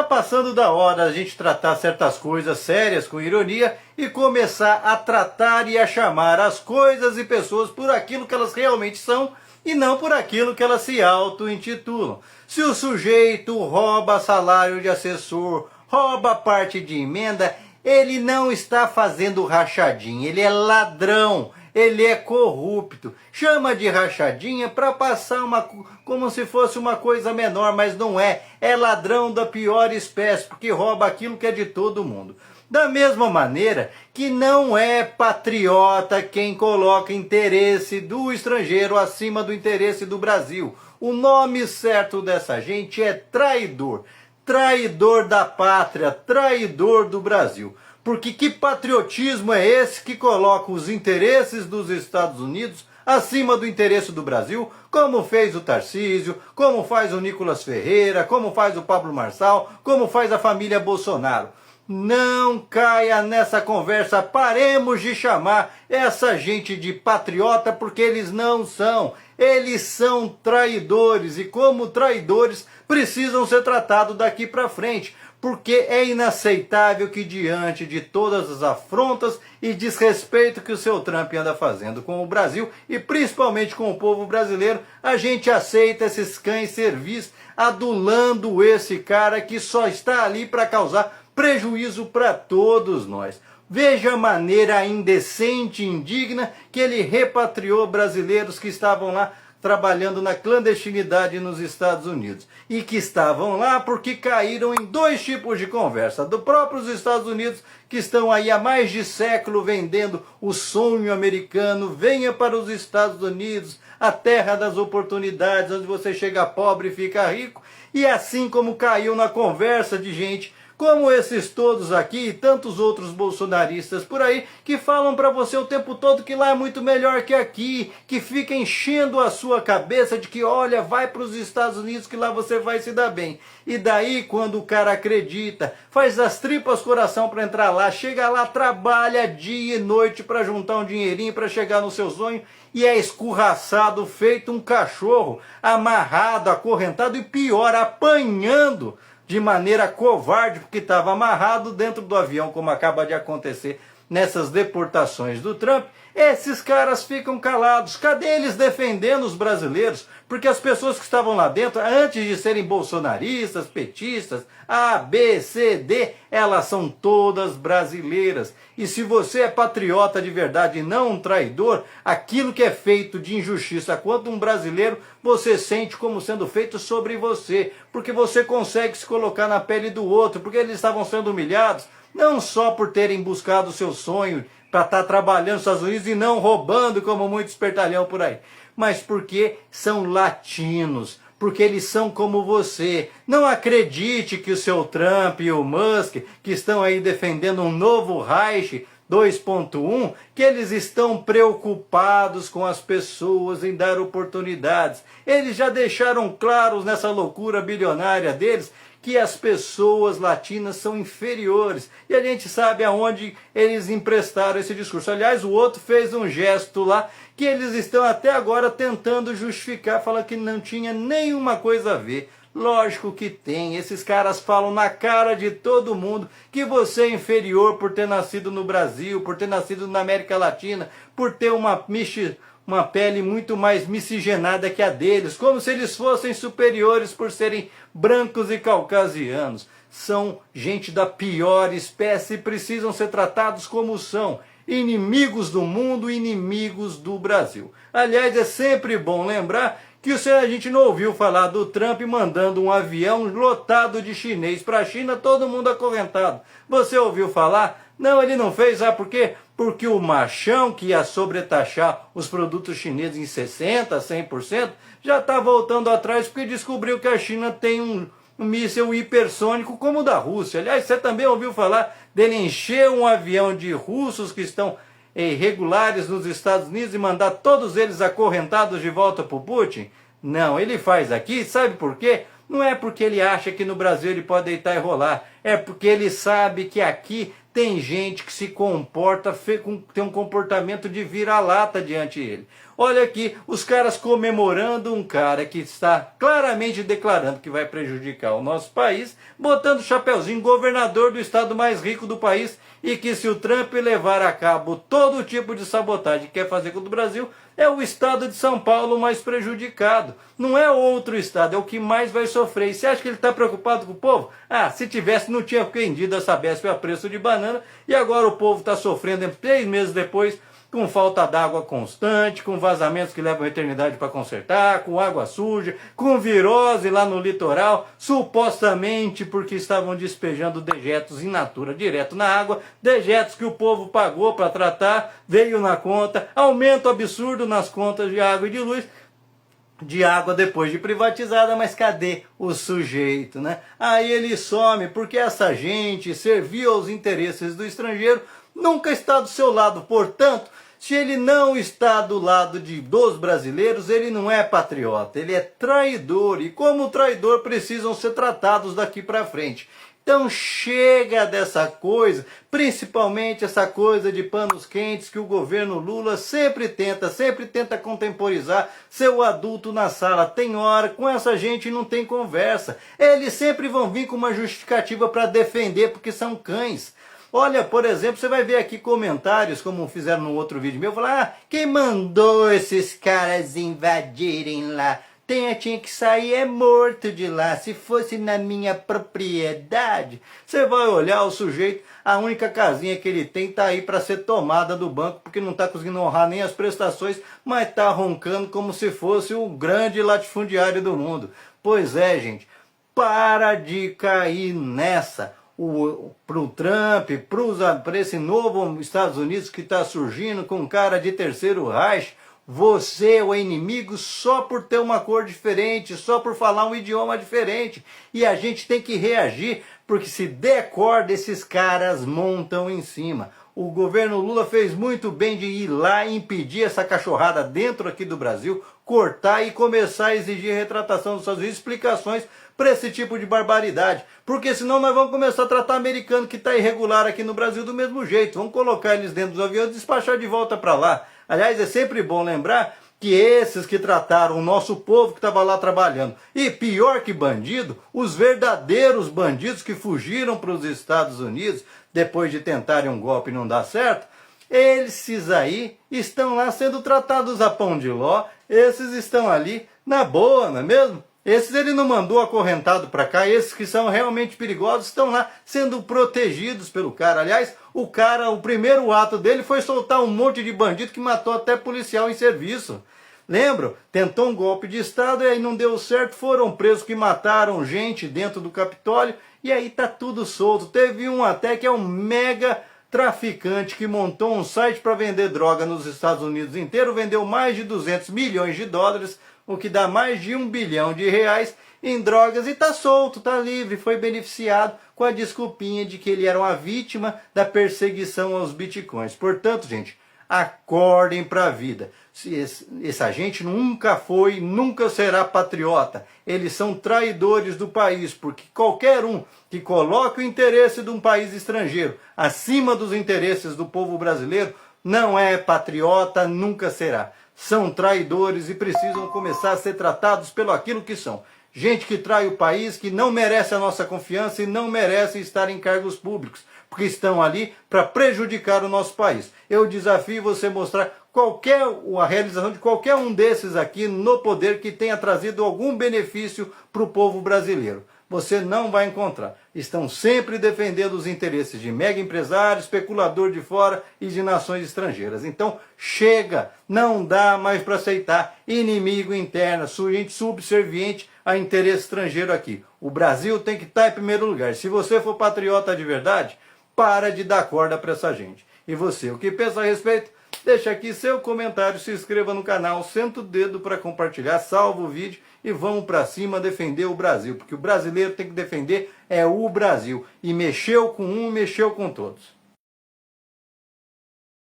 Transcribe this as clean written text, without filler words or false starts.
Tá passando da hora a gente tratar certas coisas sérias com ironia e começar a tratar e a chamar as coisas e pessoas por aquilo que elas realmente são e não por aquilo que elas se auto-intitulam. Se o sujeito rouba salário de assessor, rouba parte de emenda, ele não está fazendo rachadinha, ele é ladrão. Ele é corrupto, chama de rachadinha para passar como se fosse uma coisa menor, mas não é. É ladrão da pior espécie, porque rouba aquilo que é de todo mundo. Da mesma maneira que não é patriota quem coloca interesse do estrangeiro acima do interesse do Brasil. O nome certo dessa gente é traidor. Traidor da pátria, traidor do Brasil. Porque que patriotismo é esse que coloca os interesses dos Estados Unidos acima do interesse do Brasil, como fez o Tarcísio, como faz o Nicolas Ferreira, como faz o Pablo Marçal, como faz a família Bolsonaro? Não caia nessa conversa, paremos de chamar essa gente de patriota, porque eles não são. Eles são traidores e como traidores precisam ser tratados daqui para frente. Porque é inaceitável que diante de todas as afrontas e desrespeito que o seu Trump anda fazendo com o Brasil e principalmente com o povo brasileiro, a gente aceita esses cães servis adulando esse cara que só está ali para causar prejuízo para todos nós. Veja a maneira indecente e indigna que ele repatriou brasileiros que estavam lá trabalhando na clandestinidade nos Estados Unidos. E que estavam lá porque caíram em dois tipos de conversa. Do próprios Estados Unidos, que estão aí há mais de século vendendo o sonho americano. Venha para os Estados Unidos, a terra das oportunidades, onde você chega pobre e fica rico. E assim como caiu na conversa de gente como esses todos aqui e tantos outros bolsonaristas por aí que falam para você o tempo todo que lá é muito melhor que aqui, que fica enchendo a sua cabeça de que olha, vai para os Estados Unidos que lá você vai se dar bem. E daí quando o cara acredita, faz as tripas coração para entrar lá, chega lá, trabalha dia e noite para juntar um dinheirinho para chegar no seu sonho e é escorraçado, feito um cachorro, amarrado, acorrentado e pior, apanhando de maneira covarde, porque estava amarrado dentro do avião, como acaba de acontecer nessas deportações do Trump. Esses caras ficam calados. Cadê eles defendendo os brasileiros? Porque as pessoas que estavam lá dentro, antes de serem bolsonaristas, petistas, A, B, C, D, elas são todas brasileiras. E se você é patriota de verdade e não um traidor, aquilo que é feito de injustiça contra um brasileiro, você sente como sendo feito sobre você. Porque você consegue se colocar na pele do outro, porque eles estavam sendo humilhados, não só por terem buscado o seu sonho para estar trabalhando nos Estados Unidos e não roubando como muitos espertalhão por aí, mas porque são latinos, porque eles são como você. Não acredite que o seu Trump e o Musk, que estão aí defendendo um novo Reich 2.1, que eles estão preocupados com as pessoas em dar oportunidades. Eles já deixaram claros nessa loucura bilionária deles que as pessoas latinas são inferiores. E a gente sabe aonde eles emprestaram esse discurso. Aliás, o outro fez um gesto lá que eles estão até agora tentando justificar, falando que não tinha nenhuma coisa a ver. Lógico que tem. Esses caras falam na cara de todo mundo que você é inferior por ter nascido no Brasil, por ter nascido na América Latina, por ter uma pele muito mais miscigenada que a deles, como se eles fossem superiores por serem brancos e caucasianos. São gente da pior espécie e precisam ser tratados como são. Inimigos do mundo, inimigos do Brasil. Aliás, é sempre bom lembrar que a gente não ouviu falar do Trump mandando um avião lotado de chinês para a China, todo mundo acorrentado. Você ouviu falar? Não, ele não fez, sabe por quê? Porque o machão que ia sobretaxar os produtos chineses em 60%, 100%, já está voltando atrás porque descobriu que a China tem um míssil hipersônico como o da Rússia. Aliás, você também ouviu falar dele encher um avião de russos que estão irregulares nos Estados Unidos e mandar todos eles acorrentados de volta para o Putin? Não, ele faz aqui, sabe por quê? Não é porque ele acha que no Brasil ele pode deitar e rolar, é porque ele sabe que aqui tem gente que se comporta, tem um comportamento de vira-lata diante dele. Olha aqui, os caras comemorando um cara que está claramente declarando que vai prejudicar o nosso país, botando o chapeuzinho, governador do estado mais rico do país, e que se o Trump levar a cabo todo tipo de sabotagem que quer fazer com o Brasil, é o estado de São Paulo mais prejudicado. Não é outro estado, é o que mais vai sofrer. E você acha que ele está preocupado com o povo? Ah, se tivesse, não tinha vendido a Sabesp a preço de banana, e agora o povo está sofrendo 3 meses depois, com falta d'água constante, com vazamentos que levam a eternidade para consertar, com água suja, com virose lá no litoral, supostamente porque estavam despejando dejetos in natura direto na água, dejetos que o povo pagou para tratar, veio na conta, aumento absurdo nas contas de água e de luz, de água depois de privatizada, mas cadê o sujeito, né? Aí ele some, porque essa gente serviu aos interesses do estrangeiro, nunca está do seu lado. Portanto, se ele não está do lado dos brasileiros, ele não é patriota, ele é traidor. E como traidor precisam ser tratados daqui para frente. Então chega dessa coisa, principalmente essa coisa de panos quentes que o governo Lula sempre tenta contemporizar seu adulto na sala. Tem hora, com essa gente não tem conversa. Eles sempre vão vir com uma justificativa para defender, porque são cães. Olha, por exemplo, você vai ver aqui comentários, como fizeram no outro vídeo meu, falar, ah, quem mandou esses caras invadirem lá? Tinha que sair morto de lá, se fosse na minha propriedade. Você vai olhar o sujeito, a única casinha que ele tem tá aí para ser tomada do banco, porque não tá conseguindo honrar nem as prestações, mas tá roncando como se fosse o grande latifundiário do mundo. Pois é, gente, para de cair nessa. Para o Trump, para esse novo Estados Unidos que está surgindo com cara de terceiro Reich, você é o inimigo só por ter uma cor diferente, só por falar um idioma diferente. E a gente tem que reagir, porque se der corda, esses caras montam em cima. O governo Lula fez muito bem de ir lá e impedir essa cachorrada dentro aqui do Brasil, cortar e começar a exigir retratação dos Estados Unidos, explicações para esse tipo de barbaridade. Porque senão nós vamos começar a tratar americano que está irregular aqui no Brasil do mesmo jeito. Vamos colocar eles dentro dos aviões e despachar de volta para lá. Aliás, é sempre bom lembrar que esses que trataram o nosso povo que estava lá trabalhando, e pior que bandido, os verdadeiros bandidos que fugiram para os Estados Unidos, depois de tentarem um golpe e não dar certo, esses aí estão lá sendo tratados a pão de ló, esses estão ali na boa, não é mesmo? Esses ele não mandou acorrentado para cá, esses que são realmente perigosos estão lá sendo protegidos pelo cara. Aliás, o primeiro ato dele foi soltar um monte de bandido que matou até policial em serviço. Lembram? Tentou um golpe de Estado e aí não deu certo, foram presos que mataram gente dentro do Capitólio e aí tá tudo solto. Teve um até que é um mega traficante que montou um site para vender droga nos Estados Unidos inteiro, vendeu mais de 200 milhões de dólares, o que dá mais de 1 bilhão de reais em drogas, e tá solto, tá livre, foi beneficiado com a desculpinha de que ele era uma vítima da perseguição aos bitcoins. Portanto, gente, acordem para a vida. Essa gente nunca foi, nunca será patriota. Eles são traidores do país, porque qualquer um que coloque o interesse de um país estrangeiro acima dos interesses do povo brasileiro não é patriota, nunca será. São traidores e precisam começar a ser tratados pelo aquilo que são. Gente que trai o país, que não merece a nossa confiança e não merece estar em cargos públicos, porque estão ali para prejudicar o nosso país. Eu desafio você mostrar a realização de qualquer um desses aqui no poder que tenha trazido algum benefício para o povo brasileiro. Você não vai encontrar. Estão sempre defendendo os interesses de mega empresários, especulador de fora e de nações estrangeiras. Então, chega, não dá mais para aceitar inimigo interno, gente subserviente a interesse estrangeiro aqui. O Brasil tem que estar em primeiro lugar. Se você for patriota de verdade, para de dar corda para essa gente. E você, o que pensa a respeito? Deixa aqui seu comentário, se inscreva no canal, senta o dedo para compartilhar, salva o vídeo e vamos para cima defender o Brasil, porque o brasileiro tem que defender o Brasil. E mexeu com um, mexeu com todos.